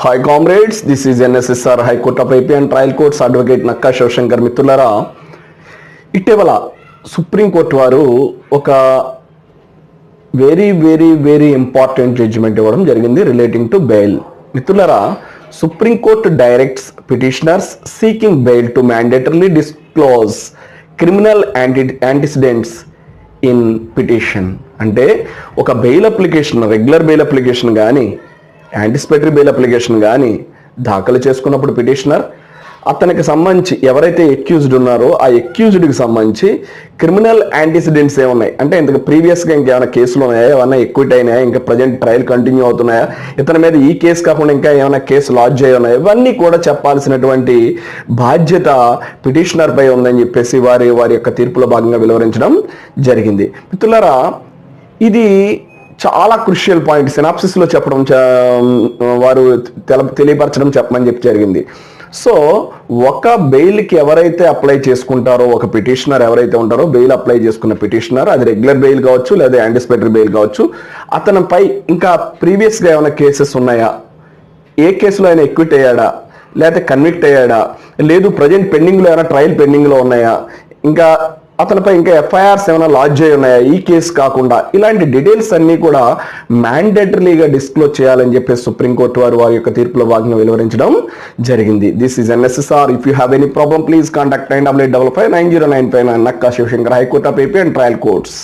Hi comrades, this is NSSR high court of AP and trial courts advocate Nakka Shivashankar. మిత్రులారా, ఇటీవల supreme court వారు ఒక very very very important judgment ఇవ్వడం జరిగింది రిలేటింగ్ టు బెయిల్. మిత్రులారా, supreme court directs petitioners seeking bail to mandatorily disclose criminal antecedents in petition. అంటే ఒక bail application, regular bail application కానీ యాంటిసిపేటరీ బెయిల్ అప్లికేషన్ కానీ దాఖలు చేసుకున్నప్పుడు పిటిషనర్ అతనికి సంబంధించి ఎవరైతే ఎక్యూజ్డ్ ఉన్నారో ఆ ఎక్యూజ్డ్కి సంబంధించి క్రిమినల్ యాంటిసిడెంట్స్ ఏమున్నాయి అంటే ఇంతకు ప్రీవియస్గా ఇంకేమైనా కేసులు ఉన్నాయా, ఏమైనా ఎక్విట్ అయినాయా, ఇంకా ప్రజెంట్ ట్రయల్ కంటిన్యూ అవుతున్నాయా, ఇతని మీద ఈ కేసు కాకుండా ఇంకా ఏమైనా కేసు లాడ్జ్ అయ్యి ఉన్నాయా, ఇవన్నీ కూడా చెప్పాల్సినటువంటి బాధ్యత పిటిషనర్ పై ఉందని చెప్పేసి వారి యొక్క తీర్పులో భాగంగా వివరించడం జరిగింది. మిత్రులారా, ఇది చాలా క్రూషియల్ పాయింట్ సినాప్సిస్లో చెప్పడం వారు తెలియపరచడం చెప్పమని చెప్పి జరిగింది. సో ఒక బెయిల్కి ఎవరైతే అప్లై చేసుకుంటారో, ఒక పిటిషనర్ ఎవరైతే ఉంటారో, బెయిల్ అప్లై చేసుకున్న పిటిషనర్, అది రెగ్యులర్ బెయిల్ కావచ్చు లేదా యాంటిసిపేటరీ బెయిల్ కావచ్చు, అతనిపై ఇంకా ప్రీవియస్గా ఏమైనా కేసెస్ ఉన్నాయా, ఏ కేసులో అయినా ఎక్విట్ అయ్యాడా, లేకపోతే కన్విక్ట్ అయ్యాడా, లేదు ప్రజెంట్ పెండింగ్లో ఏమైనా ట్రయల్ పెండింగ్లో ఉన్నాయా, ఇంకా అతనిపై ఇంకా ఎఫ్ఐఆర్స్ ఏమైనా లాడ్జ్ అయి ఉన్నాయా ఈ కేసు కాకుండా, ఇలాంటి డీటెయిల్స్ అన్నీ కూడా మ్యాండేటరీగా డిస్క్లోజ్ చేయాలని చెప్పేసి సుప్రీంకోర్టు వారి యొక్క తీర్పులో భాగంగా వివరించడం జరిగింది. This is NSSR. If you have any problem please contact 98559095 Nakka Shivashankar, high court of AP and trial courts.